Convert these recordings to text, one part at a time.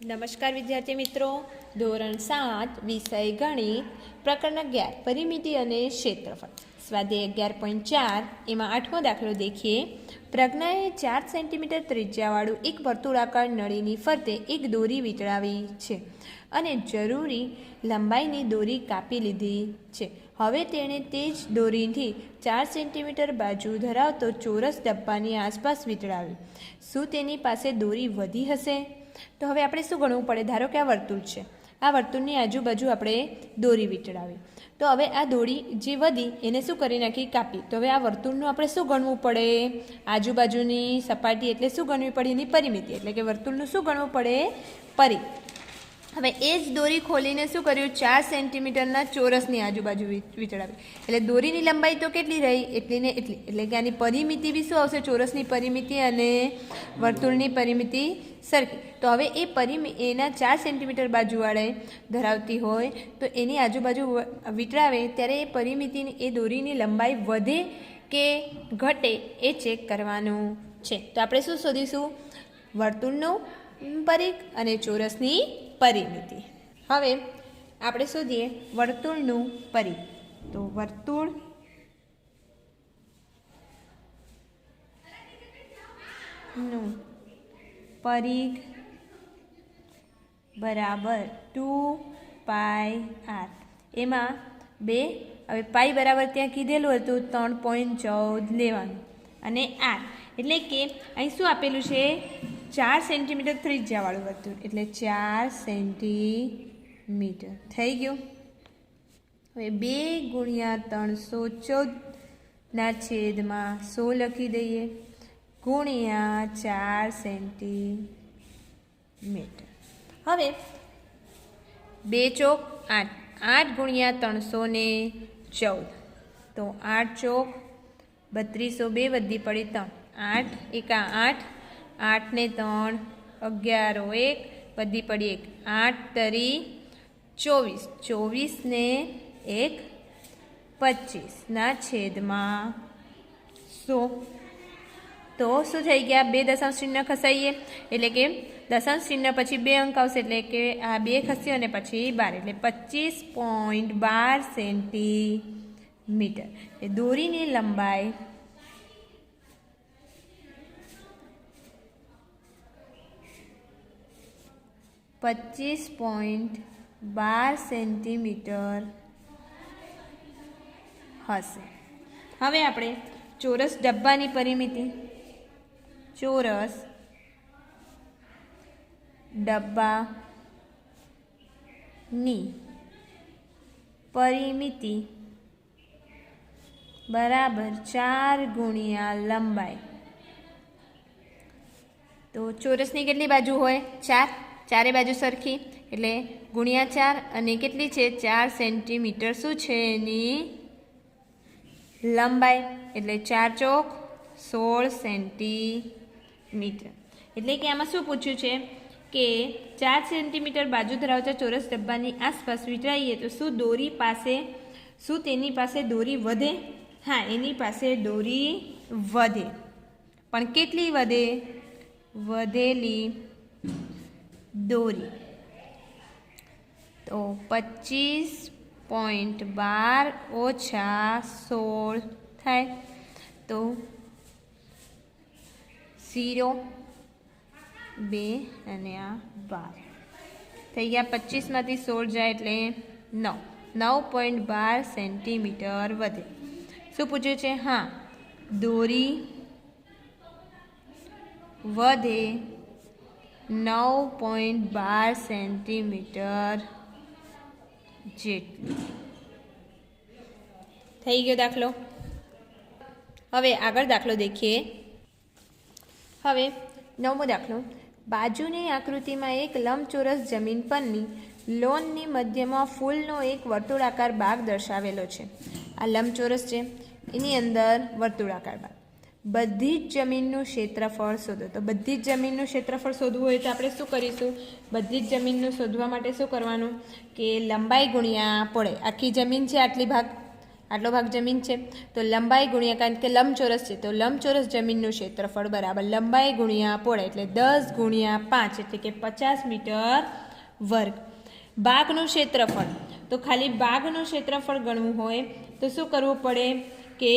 નમસ્કાર વિદ્યાર્થી મિત્રો, ધોરણ 7 વિષય ગણિત પ્રકરણ 11 પરિમિતિ અને ક્ષેત્રફળ સ્વાધ્યાય 11.4 એમાં 8મો દાખલો દેખીએ। પ્રજ્ઞાએ 4 સેન્ટીમીટર ત્રિજ્યાવાળું એક વર્તુળાકાર નળીની ફરતે એક દોરી વીંટળાવી છે અને જરૂરી લંબાઈની દોરી કાપી લીધી છે। હવે તેણે તે જ દોરીથી 4 સેન્ટીમીટર બાજુ ધરાવતો ચોરસ ડબ્બાની આસપાસ વીંટળાવ્યું। શું તેની પાસે દોરી વધી હશે? તો હવે આપણે શું ગણવું પડે? ધારો કે આ વર્તુળ છે, આ વર્તુળની આજુબાજુ આપણે દોરી વીંટળાવી, તો હવે આ દોરી જે વધી એને શું કરી નાખી? કાપી। તો હવે આ વર્તુળનું આપણે શું ગણવું પડે? આજુબાજુની સપાટી એટલે શું ગણવી પડે? એની પરિમિતિ, એટલે કે વર્તુળનું શું ગણવું પડે? પરિ। હવે એ જ દોરી ખોલીને શું કર્યું? 4 સેન્ટીમીટરના ચોરસની આજુબાજુ વીંટળાવી, એટલે દોરીની લંબાઈ તો કેટલી રહી? એટલી ને એટલી, એટલે કે આની પરિમિતિ બી શું આવશે? ચોરસની પરિમિતિ અને વર્તુળની પરિમિતિ સરખી। તો હવે એ એના 4 સેન્ટીમીટર બાજુવાળે ધરાવતી હોય તો એની આજુબાજુ વીંટળાવે ત્યારે એ પરિમિતિની એ દોરીની લંબાઈ વધે કે ઘટે એ ચેક કરવાનું છે। તો આપણે શું શોધીશું? વર્તુળનું પરિઘ અને ચોરસની પરિમિતિ। હવે આપણે શોધીએ વર્તુળનું પરિઘ। તો વર્તુળ નું પરિઘ બરાબર 2πr। એમાં બે, હવે પાઈ બરાબર ત્યાં કીધેલું હતું 3.14 લેવાનું અને r, એટલે કે અહીં શું આપેલું છે? 4 સેન્ટીમીટર ત્રિજ્યાવાળું વર્તુળ, એટલે 4 સેન્ટીમીટર થઈ ગયું। હવે 2 ગુણ્યા 314/100 લખી દઈએ ગુણ્યા 4 સેન્ટીમીટર। હવે 2 ચોક 8, 8 ગુણ્યા 314, તો 8 ચોક 3200, 2 વધી પડી 3, 8 એકા 8, 8 ને 3 11, 1 વધી પડી 1, 8 તરી 24, 24 ને 1 25/100। તો શું થઈ ગયા? 2 દશાંશ ચિહ્ન ખસાઈએ, એટલે કે દશાંશ ચિહ્ન પછી 2 અંક આવશે, એટલે કે આ 2 ખસ્યો અને પછી 12, એટલે 25.12 સેન્ટીમીટર। એ દોરીની લંબાઈ 25.12 સેન્ટીમીટર હશે। હવે આપણે ચોરસ ડબ્બાની પરિમિતિ, ચોરસ ડબ્બાની પરિમિતિ બરાબર 4 ગુણ્યા લંબાઈ। તો ચોરસની કેટલી બાજુ હોય? 4, ચારે બાજુ સરખી, એટલે ગુણ્યા 4 અને કેટલી છે? 4 સેન્ટીમીટર શું છે એની લંબાઈ, એટલે 4 ચોક 16 સેન્ટીમીટર। એટલે કે આમાં શું પૂછ્યું છે કે 4 સેન્ટીમીટર બાજુ ધરાવતા ચોરસ ડબ્બાની આસપાસ વીંટળાઈએ તો શું તેની પાસે દોરી વધે? હા, એની પાસે દોરી વધે, પણ કેટલી વધે? વધેલી દોરી તો 25.12 ઓછા 16 થાય, તો 0, 2 અને આ 12 થઈ ગયા। 25માંથી 16 જાય એટલે 9.12 સેન્ટીમીટર વધે। શું પૂછ્યું છે? હા, દોરી વધે 9.12 સેન્ટીમીટર જેટલું થઈ ગયો દાખલો। હવે આગળ દાખલો દેખીએ। હવે 9મો દાખલો, બાજુની આકૃતિમાં એક લંબચોરસ જમીન પરની લોનની મધ્યમાં ફૂલનો એક વર્તુળાકાર ભાગ દર્શાવેલો છે। આ લંબચોરસ છે, એની અંદર વર્તુળાકાર ભાગ। બધી જ જમીનનું ક્ષેત્રફળ શોધો। તો બધી જ જમીનનું ક્ષેત્રફળ શોધવું હોય તો આપણે શું કરીશું? બધી જ જમીનનું શોધવા માટે શું કરવાનું કે લંબાઈ ગુણ્યા પહોળાઈ, આખી જમીન છે આટલી ભાગ, આટલો ભાગ જમીન છે, તો લંબાઈ ગુણ્યા, કારણ કે લંબચોરસ છે તો લંબચોરસ જમીનનું ક્ષેત્રફળ બરાબર લંબાઈ ગુણ્યા પહોળાઈ એટલે 10 ગુણ્યા 5 એટલે કે 50 મીટર વર્ગ. ભાગનું ક્ષેત્રફળ, તો ખાલી ભાગનું ક્ષેત્રફળ ગણવું હોય તો શું કરવું પડે કે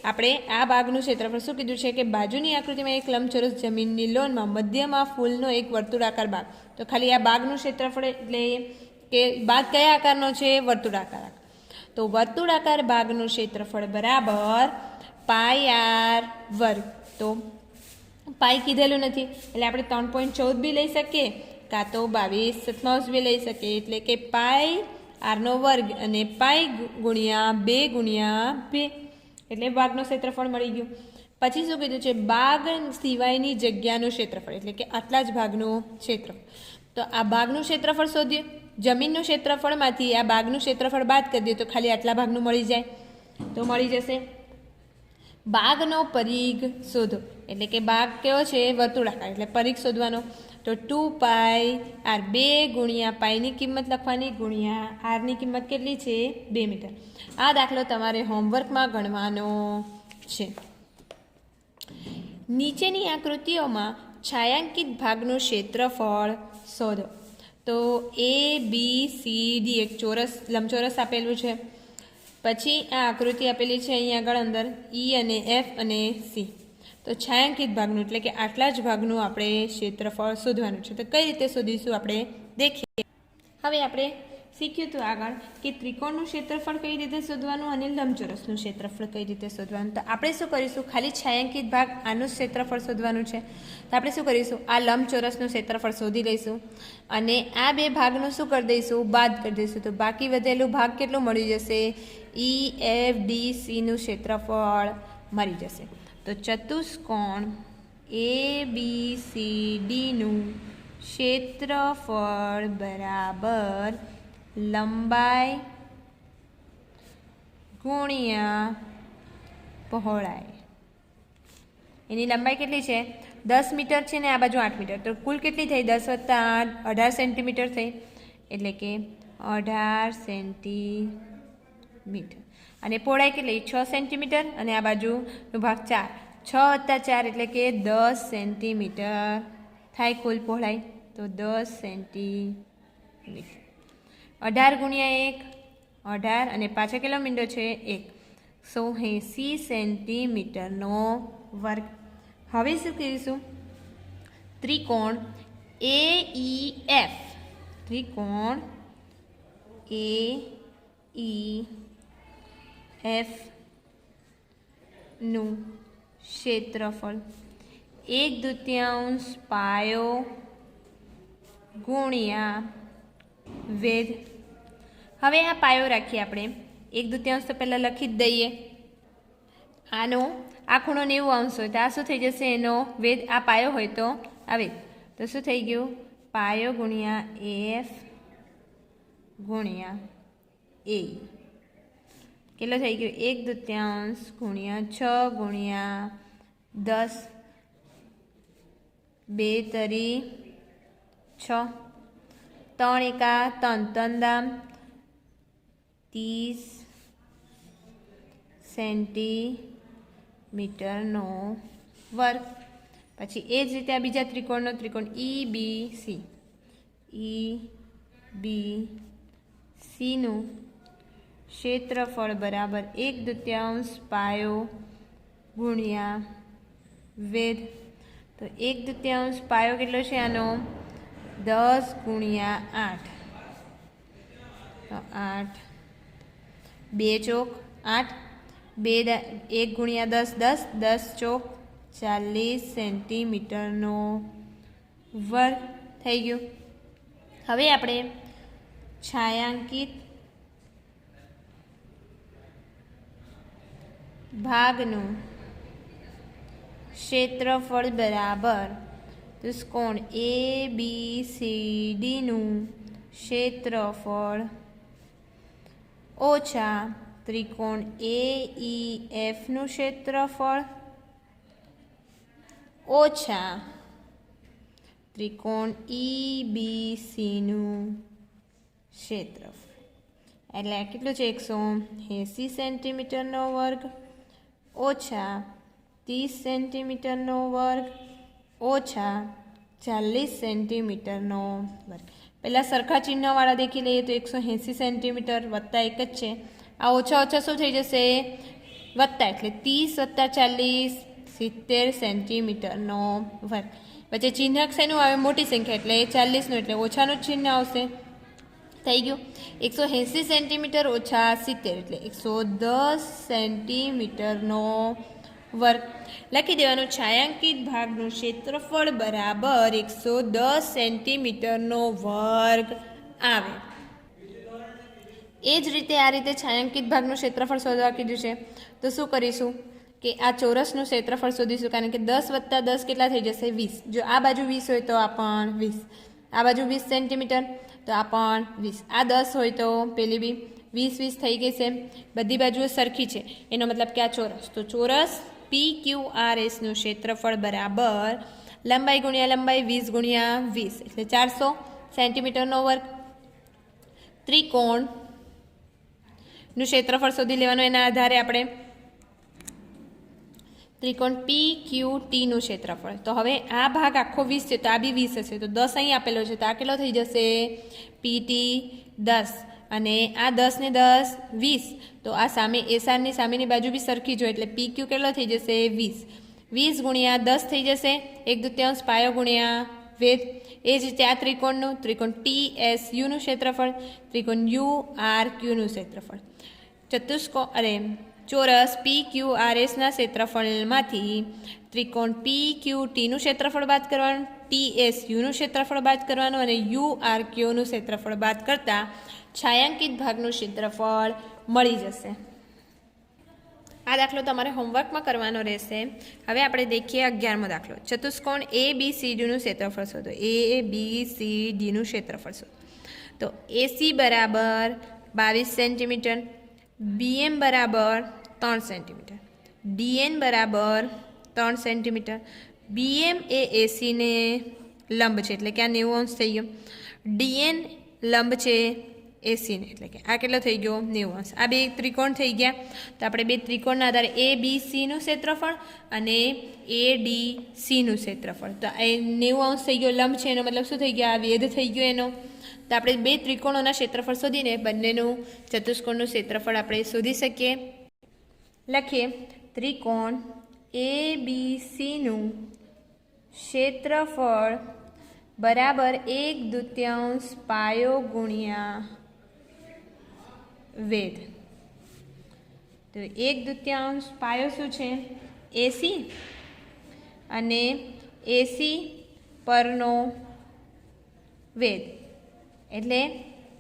આપણે આ ભાગનું ક્ષેત્રફળ શું કીધું છે કે બાજુની આકૃતિમાં એક લંબચોરસ જમીનની લોનમાં મધ્યમાં ફૂલનો એક વર્તુળાકાર ભાગ, તો ખાલી આ ભાગનું ક્ષેત્રફળ એટલે કે ભાગ કયા આકારનો છે? વર્તુળાકાર. તો વર્તુળાકાર ભાગનું ક્ષેત્રફળ બરાબર પાઈ આર વર્ગ. તો પાઈ કીધેલું નથી એટલે આપણે 3.14 બી લઈ શકીએ કાં તો 22/7 બી લઈ શકીએ, એટલે કે પાઈ આરનો વર્ગ અને પાઈ ગુણ્યા 2 ગુણ્યા 2 એટલે ભાગનું ક્ષેત્રફળ મળી ગયું. પછી શું કીધું છે? ભાગ સિવાયની જગ્યાનું ક્ષેત્રફળ એટલે કે આટલા જ ભાગનું ક્ષેત્રફળ. તો આ ભાગનું ક્ષેત્રફળ શોધ્યું, જમીનનું ક્ષેત્રફળમાંથી આ ભાગનું ક્ષેત્રફળ બાદ કરી દઈએ તો ખાલી આટલા ભાગનું મળી જાય. તો મળી જશે. ભાગનો પરિઘ શોધો, એટલે કે ભાગ કેવો છે? વર્તુળાકાર, એટલે પરિઘ શોધવાનો. તો 2 પાઈ આર 2 ગુણ્યા પાઈની કિંમત લખવાની ગુણ્યા આરની કિંમત કેટલી છે? 2 મીટર. આ દાખલો તમારે હોમવર્કમાં ગણવાનો છે. નીચેની આકૃતિઓમાં છાयांકિત ભાગનું ક્ષેત્રફળ શોધો. તો A B C D એક ચોરસ લંબચોરસ આપેલું છે. પછી આ આકૃતિ આપેલી છે અહીંયા આગળ અંદર E અને F અને C. તો છાयांકિત ભાગનું એટલે કે આટલા જ ભાગનું આપણે ક્ષેત્રફળ શોધવાનું છે. તો કઈ રીતે શોધીશું આપણે દેખીએ. હવે આપણે શીખ્યું હતું આગળ કે ત્રિકોણનું ક્ષેત્રફળ કઈ રીતે શોધવાનું અને લંબચોરસનું ક્ષેત્રફળ કઈ રીતે શોધવાનું. તો આપણે શું કરીશું? ખાલી છાयांકિત ભાગ આનું ક્ષેત્રફળ શોધવાનું છે. તો આપણે શું કરીશું? આ લંબચોરસનું ક્ષેત્રફળ શોધી લઈશું અને આ બે ભાગનું શું કરી દઈશું? બાદ કરી દઈશું. તો બાકી વધેલું ભાગ કેટલું મળી જશે? EFDC નું ક્ષેત્રફળ મળી જશે. તો ચતુષ્કોણ ABCD નું ક્ષેત્રફળ બરાબર લંબાઈ ગુણ્યા પહોળાઈ. એની લંબાઈ કેટલી છે? 10 મીટર છે ને આ બાજુ 8 મીટર. તો કુલ કેટલી થઈ? 10 + 8 18 સેન્ટીમીટર થઈ, એટલે કે 18 સેન્ટીમીટર. અને પહોળાઈ કેટલી? 6 સેન્ટીમીટર અને આ બાજુનો ભાગ 4. 6 + 4 એટલે કે 10 સેન્ટીમીટર થાય કુલ પહોળાઈ. તો 10 સેન્ટીમીટર. 18 ગુણ્યા 1 18 અને પાછળ કેટલો મીંડો છે? 1. 180 સેન્ટીમીટરનો વર્ગ. હવે શું કરીશું? ત્રિકોણ AEF, ત્રિકોણ AEF નું ક્ષેત્રફળ 1/2 પાયો ગુણ્યા વેધ. હવે આ પાયો રાખીએ આપણે 1/2 તો પહેલાં લખી જ દઈએ. આનો આ ખૂણો 90 અંશ હોય તો આ શું થઈ જશે? એનો વેધ. આ પાયો હોય તો આ વેધ. તો શું થઈ ગયું? પાયો ગુણ્યા AF ગુણ્યા A કેટલો થઈ ગયો? 1/2 ગુણ્યા 6 ગુણ્યા 10 2 તરી 6 3 એકા 3 3 30 સેન્ટીમીટરનો વર્ગ. પછી એ જ રીતે આ બીજા ત્રિકોણનો ત્રિકોણ EBC નું ક્ષેત્રફળ બરાબર 1/2 પાયો ગુણ્યા વેધ. તો 1/2 પાયો કેટલો છે આનો? 10 ગુણ્યા 8. તો 8 2 ચોક 8 2 1 ગુણ્યા 10 10 10 ચોક 40 સેન્ટીમીટરનો વર્ગ થઈ ગયું. હવે આપણે છાयांકિત ભાગનું ક્ષેત્રફળ બરાબર ત્રિકોણ ABCD નું ક્ષેત્રફળ ઓછા ત્રિકોણ AEF નું ક્ષેત્રફળ ઓછા ત્રિકોણ EBC નું ક્ષેત્રફળ. એટલે કેટલું છે 180 સેન્ટીમીટરનો વર્ગ ઓછા 30 સેન્ટીમીટરનો વર્ગ ઓછા 40 સેન્ટીમીટરનો વર્ગ. પહેલાં સરખા ચિહ્નવાળા દેખી લઈએ તો 180 સેન્ટીમીટર વત્તા એક જ છે. આ ઓછા ઓછા શું થઈ જશે? વત્તા, એટલે 30 વત્તા 40 70 સેન્ટીમીટરનો વર્ગ. વચ્ચે ચિહ્ન શેનું આવે? મોટી સંખ્યા એટલે 40નું, એટલે ઓછાનું જ ચિહ્ન આવશે. થઈ ગયું. 180 સેન્ટીમીટર ઓછા 70 એટલે 110 સેન્ટીમીટરનો વર્ગ. લખી દેવાનું છાयांकित ભાગનું ક્ષેત્રફળ બરાબર 110 સેન્ટીમીટરનો વર્ગ આવે. એ જ રીતે આ રીતે છાयांकित ભાગનું ક્ષેત્રફળ શોધવા કીધું છે તો શું કરીશું કે આ ચોરસનું ક્ષેત્રફળ શોધીશું, કારણ કે 10 વત્તા 10 કેટલા થઈ જશે? 20. જો આ બાજુ 20 હોય તો આ પણ 20, આ બાજુ 20 સેન્ટીમીટર તો આ પણ 20, આ 10 હોય તો પેલી બી 20 થઈ ગઈ છે. બધી બાજુઓ સરખી છે, એનો મતલબ કે આ ચોરસ. તો ચોરસ PQRSનું ક્ષેત્રફળ બરાબર લંબાઈ ગુણ્યા લંબાઈ 20 ગુણ્યા 20 એટલે 400 સેન્ટીમીટરનો વર્ગ. ત્રિકોણનું ક્ષેત્રફળ શોધી લેવાનું. એના આધારે આપણે ત્રિકોણ PQTનું ક્ષેત્રફળ. તો હવે આ ભાગ આખો 20 છે તો આ બી 20 હશે, તો 10 અહીં આપેલો છે તો આ કેટલો થઈ જશે? PT 10, અને આ 10 ને 10 20, તો આ સામે એસારની સામેની બાજુ બી સરખી જ હોય એટલે PQ કેટલો થઈ જશે? 20. 20 ગુણ્યા 10 થઈ જશે 1/2 પાયો ગુણ્યા વેધ. એ જ રીતે આ ત્રિકોણનું, ત્રિકોણ TSUનું ક્ષેત્રફળ, ત્રિકોણ URQનું ક્ષેત્રફળ. ચોરસ PQRSના ક્ષેત્રફળમાંથી ત્રિકોણ PQTનું ક્ષેત્રફળ બાદ કરવાનું, TSUનું ક્ષેત્રફળ બાદ કરવાનું અને URQનું ક્ષેત્રફળ બાદ કરતાં છાयांकित ભાગનું ક્ષેત્રફળ મળી જશે. આ દાખલો તમારે હોમવર્કમાં કરવાનો રહેશે. હવે આપણે દેખીએ 11મો દાખલો. ચતુષ્કોણ ABCDનું ક્ષેત્રફળ શોધો. ABCDનું ક્ષેત્રફળ શોધો. તો AC બરાબર 22 સેન્ટીમીટર, BM બરાબર 3 સેન્ટીમીટર, DN બરાબર 3 સેન્ટીમીટર. BM એ AC ને લંબ છે એટલે કે આ 90 અંશ થઈ ગયો. DN લંબ છે AC ને એટલે કે આ કેટલો થઈ ગયો? 90 અંશ. આ બે ત્રિકોણ થઈ ગયા. તો આપણે બે ત્રિકોણના આધારે ABCનું ક્ષેત્રફળ અને ADCનું ક્ષેત્રફળ. તો એ 90 અંશ થઈ ગયો, લંબ છે એનો મતલબ શું થઈ ગયા? આ વેધ થઈ ગયો એનો. તો આપણે બે ત્રિકોણોના ક્ષેત્રફળ શોધીને બંનેનું ચતુષ્કોણનું ક્ષેત્રફળ આપણે શોધી શકીએ. લખીએ ત્રિકોણ ABCનું ક્ષેત્રફળ બરાબર 1/2 પાયો ગુણ્યા વેધ. તો 1/2 પાયો શું છે? AC, અને AC પરનો વેધ. એટલે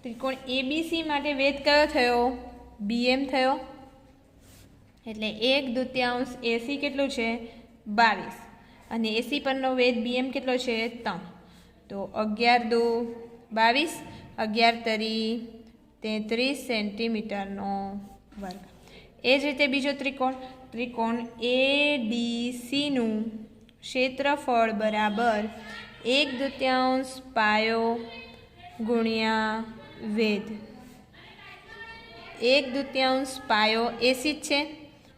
ત્રિકોણ ABC માટે વેધ કયો થયો? BM થયો. એટલે 1/2 AC કેટલું છે? 22, અને AC પરનો વેધ BM કેટલો છે? 3. તો 11 × 2 = 11 × 33 સેન્ટીમીટરનો વર્ગ. એ જ રીતે બીજો ત્રિકોણ ADCનું ક્ષેત્રફળ બરાબર 1/2 પાયો ગુણ્યા વેધ. 1/2 પાયો AC જ છે,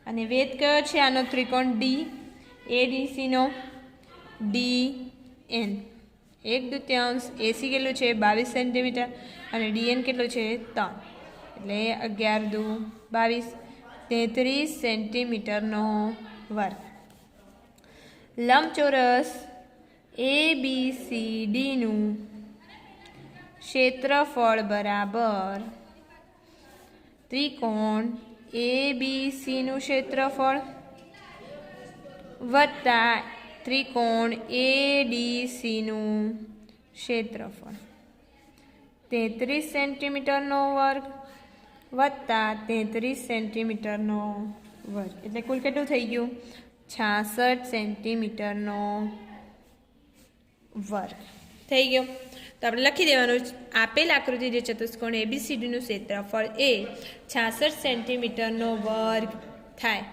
અને વેધ કયો છે? આનો ત્રિકોણ D, ADCનો DN. 1/2 AC કેટલું છે? 22 સેન્ટીમીટર, અને DN કેટલું છે? 3. એટલે 11 × 22 33 સેન્ટીમીટરનો વર્ગ. લંબચોરસ ABCDનું ક્ષેત્રફળ બરાબર ત્રિકોણ ABCનું ક્ષેત્રફળ વત્તા ત્રિકોણ ADCનું ક્ષેત્રફળ 33 સેન્ટીમીટરનો વર્ગ વત્તા 33 સેન્ટીમીટરનો વર્ગ. એટલે કુલ કેટલું થઈ ગયું? 66 સેન્ટીમીટરનો વર્ગ થઈ ગયો. તો આપણે લખી દેવાનું, આપેલ આકૃતિ જે ચતુષ્કોણ ABCDનું ક્ષેત્રફળ એ 66 સેન્ટીમીટરનો વર્ગ થાય.